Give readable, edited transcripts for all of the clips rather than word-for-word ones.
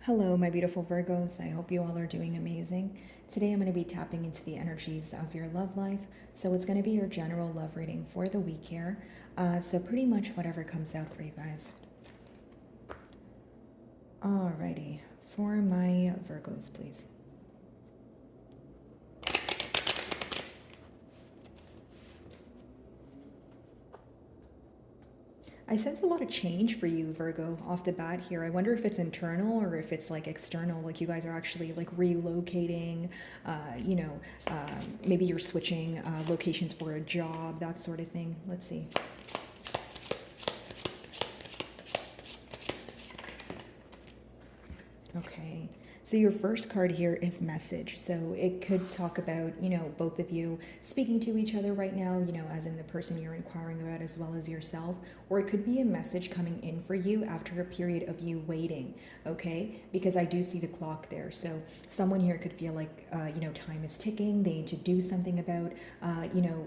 Hello, my beautiful Virgos. I hope you all are doing amazing. Today I'm going to be tapping into the energies of your love life. So it's going to be your general love reading for the week here. So pretty much whatever comes out for you guys. Alrighty, for my Virgos, please. I sense a lot of change for you, Virgo, off the bat here. I wonder if it's internal or if it's like external, like you guys are actually like relocating, uh, you know, uh, maybe you're switching locations for a job, that sort of thing. Let's see. Okay. So your first card here is message. So it could talk about, both of you speaking to each other right now, as in the person you're inquiring about as well as yourself. Or it could be a message coming in for you after a period of you waiting, okay? Because I do see the clock there. So someone here could feel like, time is ticking. They need to do something about,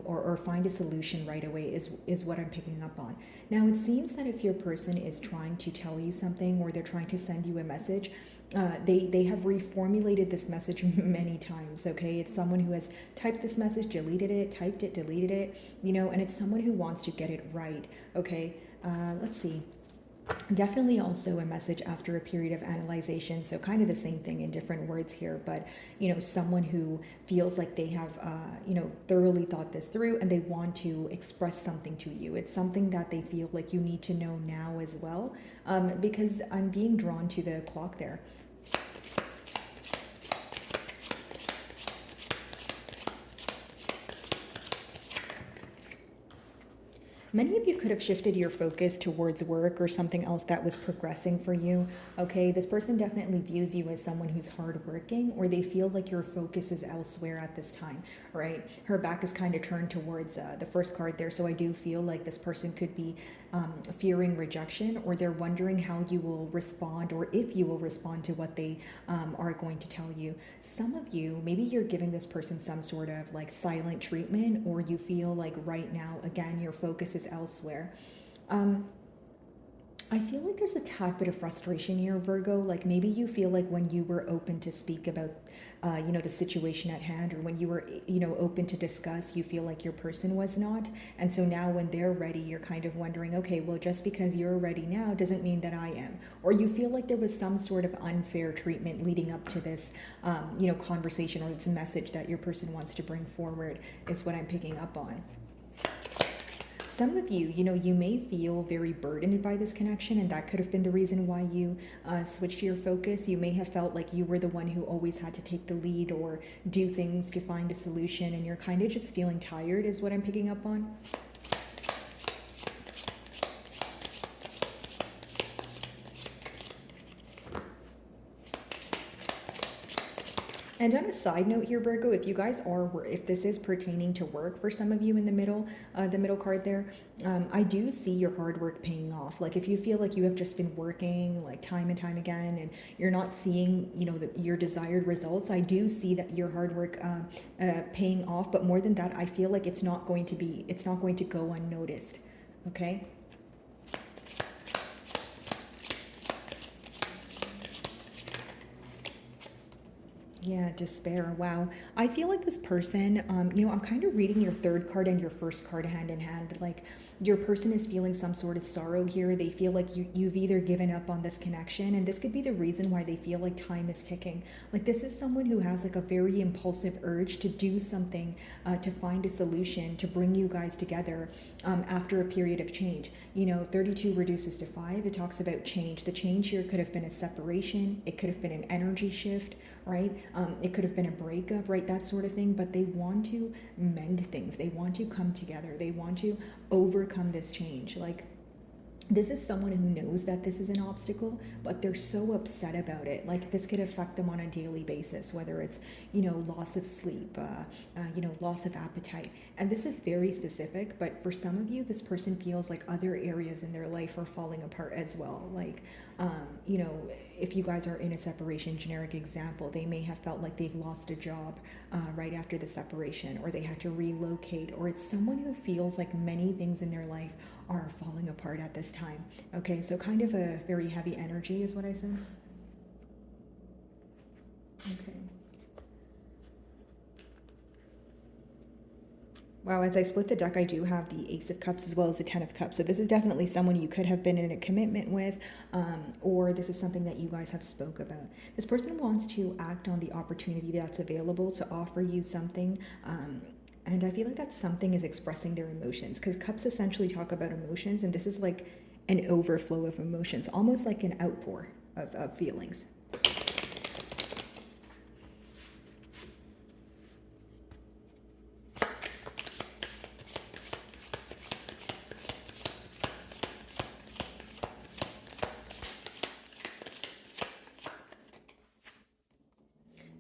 or find a solution right away is what I'm picking up on. Now, it seems that if your person is trying to tell you something or they're trying to send you a message, they have reformulated this message many times. Okay, it's someone who has typed this message, deleted it, typed it, deleted it, and it's someone who wants to get it right. Okay, let's see. Definitely also a message after a period of analyzation. So kind of the same thing in different words here, but someone who feels like they have thoroughly thought this through and they want to express something to you. It's something that they feel like you need to know now as well, because I'm being drawn to the clock there. Many of you could have shifted your focus towards work or something else that was progressing for you. Okay, this person definitely views you as someone who's hardworking, or they feel like your focus is elsewhere at this time, right? Her back is kind of turned towards the first card there, so I do feel like this person could be fearing rejection, or they're wondering how you will respond, or if you will respond to what they are going to tell you. Some of you, maybe you're giving this person some sort of like silent treatment, or you feel like right now, again, your focus is elsewhere. Um, I feel like there's a tad bit of frustration here, Virgo. Like maybe you feel like when you were open to speak about, the situation at hand, or when you were, open to discuss, you feel like your person was not. And so now when they're ready, you're kind of wondering, okay, well, just because you're ready now doesn't mean that I am. Or you feel like there was some sort of unfair treatment leading up to this, conversation or this message that your person wants to bring forward, is what I'm picking up on. Some of you, you may feel very burdened by this connection, and that could have been the reason why you switched your focus. You may have felt like you were the one who always had to take the lead or do things to find a solution, and you're kind of just feeling tired, is what I'm picking up on. And on a side note here, Virgo, if you guys are, if this is pertaining to work for some of you in the middle card there, I do see your hard work paying off. Like if you feel like you have just been working like time and time again, and you're not seeing, your desired results, I do see that your hard work paying off. But more than that, I feel like it's not going to go unnoticed. Okay. Yeah, despair. Wow. I feel like this person, I'm kind of reading your third card and your first card hand in hand. Like your person is feeling some sort of sorrow here. They feel like you've either given up on this connection, and this could be the reason why they feel like time is ticking. Like this is someone who has like a very impulsive urge to do something, to find a solution, to bring you guys together after a period of change. 32 reduces to 5. It talks about change. The change here could have been a separation. It could have been an energy shift, right? It could have been a breakup, right? That sort of thing. But they want to mend things. They want to come together. They want to overcome this change. Like this is someone who knows that this is an obstacle, but they're so upset about it. Like this could affect them on a daily basis, whether it's, loss of sleep, loss of appetite. And this is very specific, but for some of you, this person feels like other areas in their life are falling apart as well. Like, if you guys are in a separation, generic example, they may have felt like they've lost a job right after the separation, or they had to relocate, or it's someone who feels like many things in their life are falling apart at this time. Okay, so kind of a very heavy energy is what I sense. Okay. Wow, as I split the deck, I do have the Ace of Cups as well as the Ten of Cups. So this is definitely someone you could have been in a commitment with, or this is something that you guys have spoke about. This person wants to act on the opportunity that's available to offer you something, and I feel like that something is expressing their emotions, because Cups essentially talk about emotions, and this is like an overflow of emotions, almost like an outpour of feelings.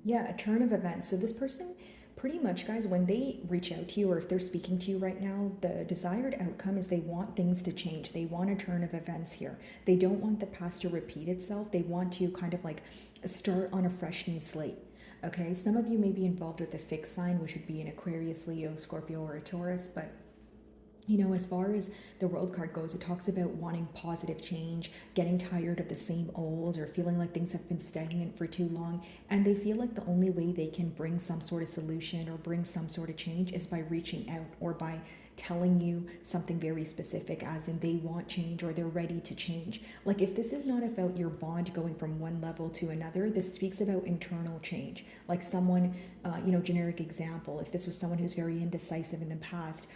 Yeah, a turn of events. So this person, pretty much, guys, when they reach out to you or if they're speaking to you right now, the desired outcome is they want things to change. They want a turn of events here. They don't want the past to repeat itself. They want to kind of like start on a fresh new slate. Okay, some of you may be involved with a fixed sign, which would be an Aquarius, Leo, Scorpio, or a Taurus, but as far as the world card goes, it talks about wanting positive change, getting tired of the same old, or feeling like things have been stagnant for too long. And they feel like the only way they can bring some sort of solution or bring some sort of change is by reaching out or by telling you something very specific, as in they want change or they're ready to change. Like, if this is not about your bond going from one level to another, this speaks about internal change. Like someone, generic example, if this was someone who's very indecisive in the past,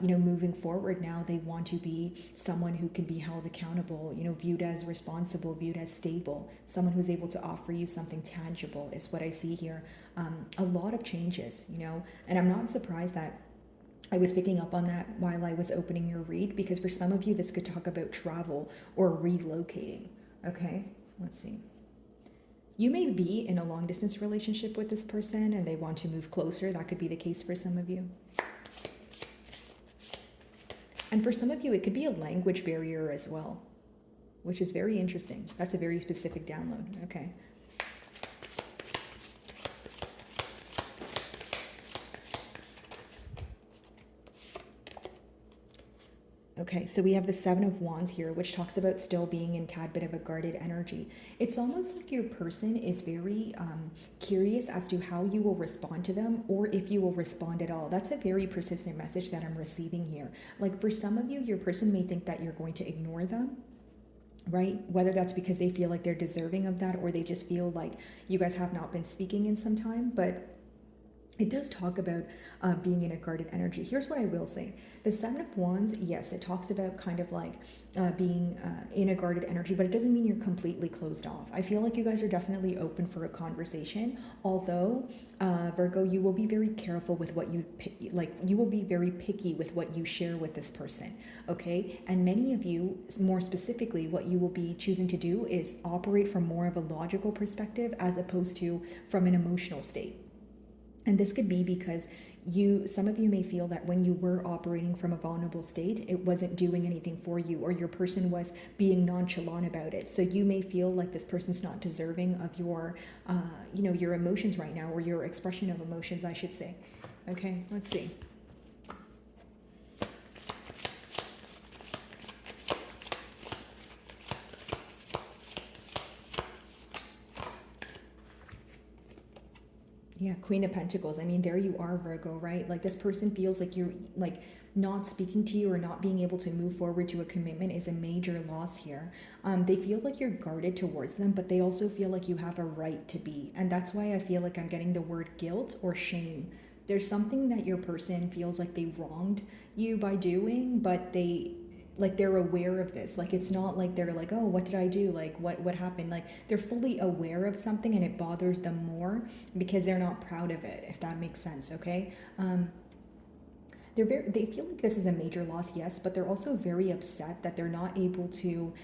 moving forward now, they want to be someone who can be held accountable, viewed as responsible, viewed as stable, someone who's able to offer you something tangible is what I see here. A lot of changes, and I'm not surprised that I was picking up on that while I was opening your read, because for some of you, this could talk about travel or relocating. Okay, let's see. You may be in a long distance relationship with this person and they want to move closer. That could be the case for some of you. And for some of you, it could be a language barrier as well, which is very interesting. That's a very specific download. Okay. Okay, so we have the Seven of Wands here, which talks about still being in a tad bit of a guarded energy. It's almost like your person is very curious as to how you will respond to them, or if you will respond at all. That's a very persistent message that I'm receiving here. Like, for some of you, your person may think that you're going to ignore them, right? Whether that's because they feel like they're deserving of that, or they just feel like you guys have not been speaking in some time. But it does talk about being in a guarded energy. Here's what I will say. The Seven of Wands, yes, it talks about kind of like being in a guarded energy, but it doesn't mean you're completely closed off. I feel like you guys are definitely open for a conversation, although Virgo, you will be very careful with what you will be very picky with what you share with this person, okay? And many of you, more specifically, what you will be choosing to do is operate from more of a logical perspective as opposed to from an emotional state. And this could be because some of you may feel that when you were operating from a vulnerable state, it wasn't doing anything for you, or your person was being nonchalant about it. So you may feel like this person's not deserving of your, your emotions right now, or your expression of emotions, I should say. Okay, let's see. Yeah, Queen of Pentacles. I mean, there you are, Virgo, right? Like, this person feels like you're like not speaking to you or not being able to move forward to a commitment is a major loss here. They feel like you're guarded towards them, but they also feel like you have a right to be. And that's why I feel like I'm getting the word guilt or shame. There's something that your person feels like they wronged you by doing, but they're aware of this. Like, it's not like they're like, oh, what did I do? Like, what happened? Like, they're fully aware of something and it bothers them more because they're not proud of it, if that makes sense. Okay. They feel like this is a major loss, yes, but they're also very upset that they're not able to,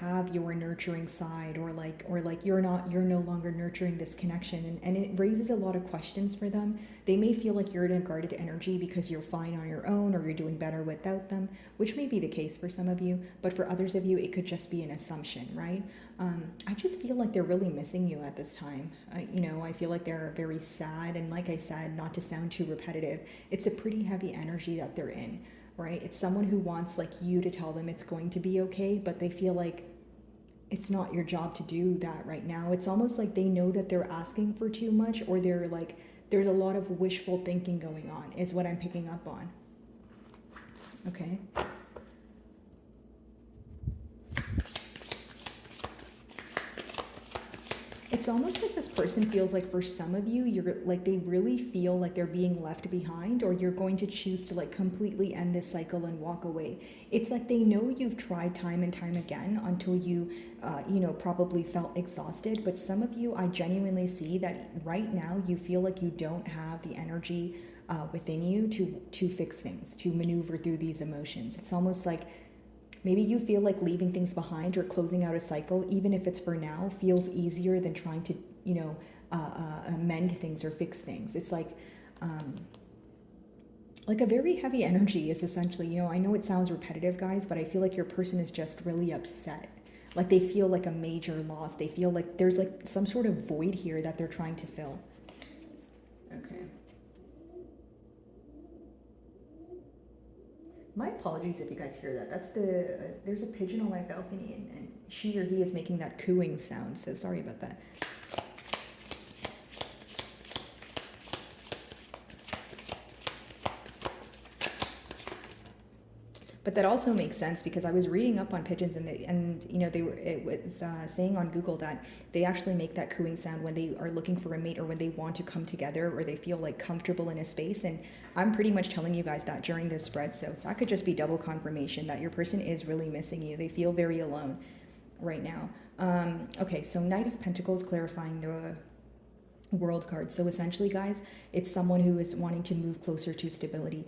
have your nurturing side, or like you're no longer nurturing this connection, and it raises a lot of questions for them. They may feel like you're in a guarded energy because you're fine on your own, or you're doing better without them, which may be the case for some of you, but for others of you, it could just be an assumption, right? I just feel like they're really missing you at this time. I feel like they're very sad, and like I said, not to sound too repetitive, it's a pretty heavy energy that they're in, right? It's someone who wants like you to tell them it's going to be okay, but they feel like it's not your job to do that right now. It's almost like they know that they're asking for too much, or they're like, there's a lot of wishful thinking going on, is what I'm picking up on. Okay. It's almost like this person feels like for some of you, you're like, they really feel like they're being left behind, or you're going to choose to like completely end this cycle and walk away. It's like they know you've tried time and time again until you, probably felt exhausted. But some of you, I genuinely see that right now you feel like you don't have the energy within you to fix things, to maneuver through these emotions. It's almost like maybe you feel like leaving things behind or closing out a cycle, even if it's for now, feels easier than trying to, amend things or fix things. It's like a very heavy energy is essentially, I know it sounds repetitive, guys, but I feel like your person is just really upset. Like they feel like a major loss. They feel like there's like some sort of void here that they're trying to fill. Okay. My apologies if you guys hear that. That's there's a pigeon on my balcony, and she or he is making that cooing sound, so sorry about that. But that also makes sense because I was reading up on pigeons, and it was saying on Google that they actually make that cooing sound when they are looking for a mate, or when they want to come together, or they feel like comfortable in a space. And I'm pretty much telling you guys that during this spread, so that could just be double confirmation that your person is really missing you. They feel very alone right now. Okay, so Knight of Pentacles clarifying the World card. So essentially, guys, it's someone who is wanting to move closer to stability.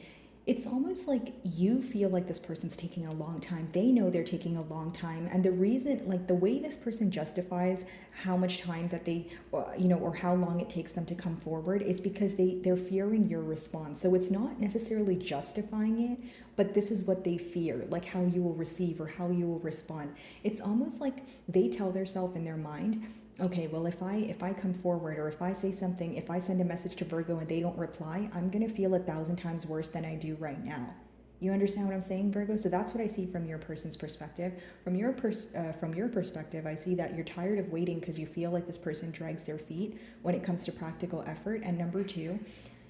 It's almost like you feel like this person's taking a long time. They know they're taking a long time. And the reason, like the way this person justifies how much time that they, or how long it takes them to come forward, is because they're fearing your response. So it's not necessarily justifying it, but this is what they fear, like how you will receive or how you will respond. It's almost like they tell themselves in their mind, okay, well, if I come forward, or if I say something, if I send a message to Virgo and they don't reply, I'm going to feel 1,000 times worse than I do right now. You understand what I'm saying, Virgo? So that's what I see from your person's perspective. From your perspective, I see that you're tired of waiting because you feel like this person drags their feet when it comes to practical effort. And number two,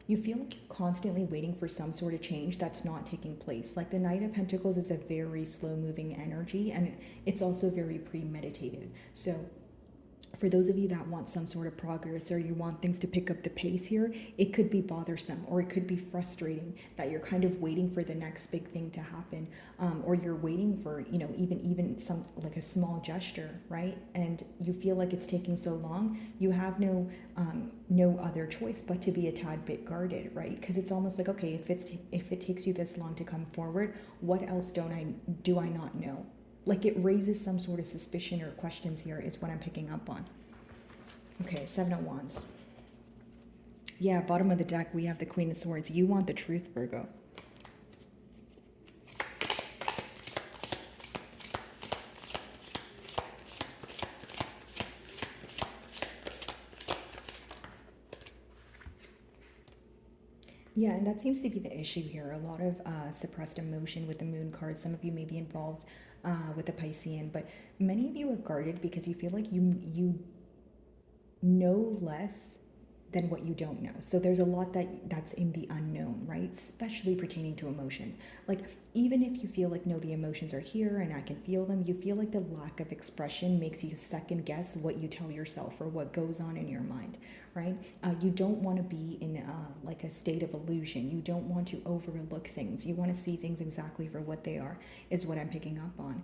you feel like you're constantly waiting for some sort of change that's not taking place. Like the Knight of Pentacles is a very slow-moving energy, and it's also very premeditated. So for those of you that want some sort of progress, or you want things to pick up the pace here, it could be bothersome, or it could be frustrating that you're kind of waiting for the next big thing to happen, or you're waiting for, even some like a small gesture, right? And you feel like it's taking so long, you have no other choice but to be a tad bit guarded, right? Because it's almost like, okay, if it takes you this long to come forward, what else do I not know? Like it raises some sort of suspicion or questions here is what I'm picking up on. Okay, Seven of Wands. Yeah, bottom of the deck, we have the Queen of Swords. You want the truth, Virgo. Yeah, and that seems to be the issue here. A lot of suppressed emotion with the Moon card. Some of you may be involved with the Piscean, but many of you are guarded because you feel like you know less than what you don't know. So there's a lot that's in the unknown, right? Especially pertaining to emotions. Like even if you feel like, no, the emotions are here and I can feel them, you feel like the lack of expression makes you second guess what you tell yourself or what goes on in your mind, right? You don't want to be in like a state of illusion. You don't want to overlook things. You want to see things exactly for what they are, is what I'm picking up on.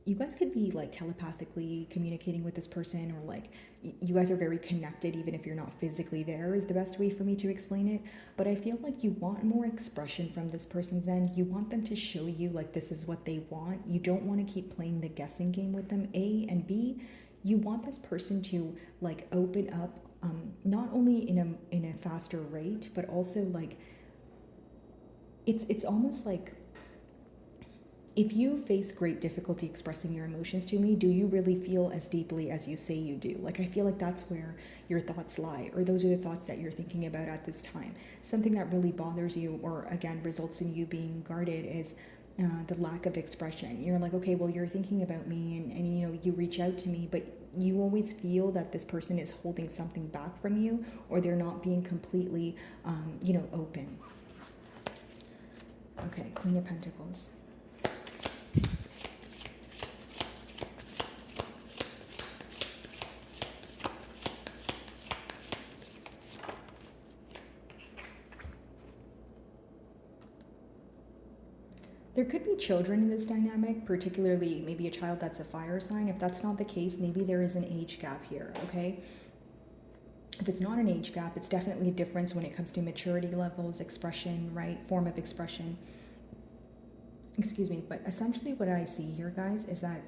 You guys could be like telepathically communicating with this person, or like you guys are very connected even if you're not physically there, is the best way for me to explain it. But I feel like you want more expression from this person's end. You want them to show you like this is what they want. You don't want to keep playing the guessing game with them, A, and B, you want this person to like open up, not only in a faster rate, but also like it's almost like, if you face great difficulty expressing your emotions to me, do you really feel as deeply as you say you do? Like, I feel like that's where your thoughts lie, or those are the thoughts that you're thinking about at this time. Something that really bothers you, or again, results in you being guarded, is the lack of expression. You're like, okay, well, you're thinking about me, and you know, you reach out to me, but you always feel that this person is holding something back from you, or they're not being completely, you know, open. Okay, Queen of Pentacles. There could be children in this dynamic, particularly maybe a child that's a fire sign. If that's not the case, maybe there is an age gap here, okay? If it's not an age gap, it's definitely a difference when it comes to maturity levels, expression, right? Form of expression. Excuse me, but essentially what I see here, guys, is that,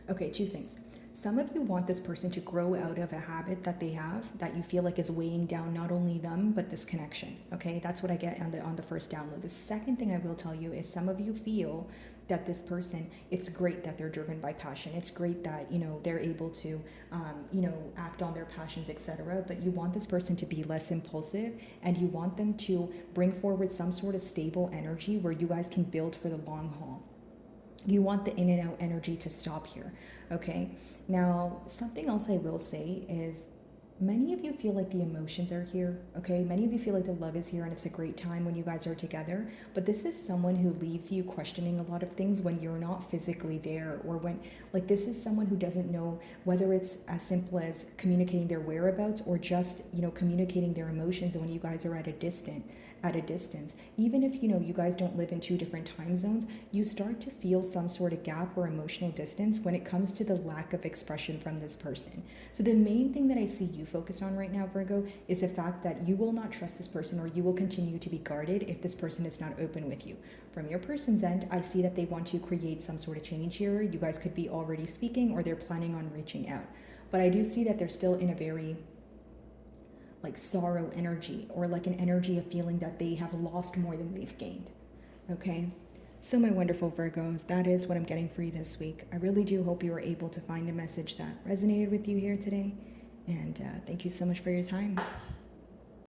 okay, two things. Some of you want this person to grow out of a habit that they have that you feel like is weighing down not only them but this connection. Okay, that's what I get on the first download. The second thing I will tell you is some of you feel that this person, it's great that they're driven by passion. It's great that, you know, they're able to, you know, act on their passions, etc. But you want this person to be less impulsive, and you want them to bring forward some sort of stable energy where you guys can build for the long haul. You want the in and out energy to stop here, okay? Now, something else I will say is many of you feel like the emotions are here, okay? Many of you feel like the love is here and it's a great time when you guys are together, but this is someone who leaves you questioning a lot of things when you're not physically there, or when, like, this is someone who doesn't know whether it's as simple as communicating their whereabouts or just, you know, communicating their emotions when you guys are at a distance. Even if, you know, you guys don't live in two different time zones, you start to feel some sort of gap or emotional distance when it comes to the lack of expression from this person. So the main thing that I see you focused on right now, Virgo, is the fact that you will not trust this person, or you will continue to be guarded if this person is not open with you. From your person's end, I see that they want to create some sort of change here. You guys could be already speaking, or they're planning on reaching out. But I do see that they're still in a very like sorrow energy, or like an energy of feeling that they have lost more than they've gained. Okay, so my wonderful Virgos, that is what I'm getting for you this week. I really do hope you were able to find a message that resonated with you here today, and thank you so much for your time.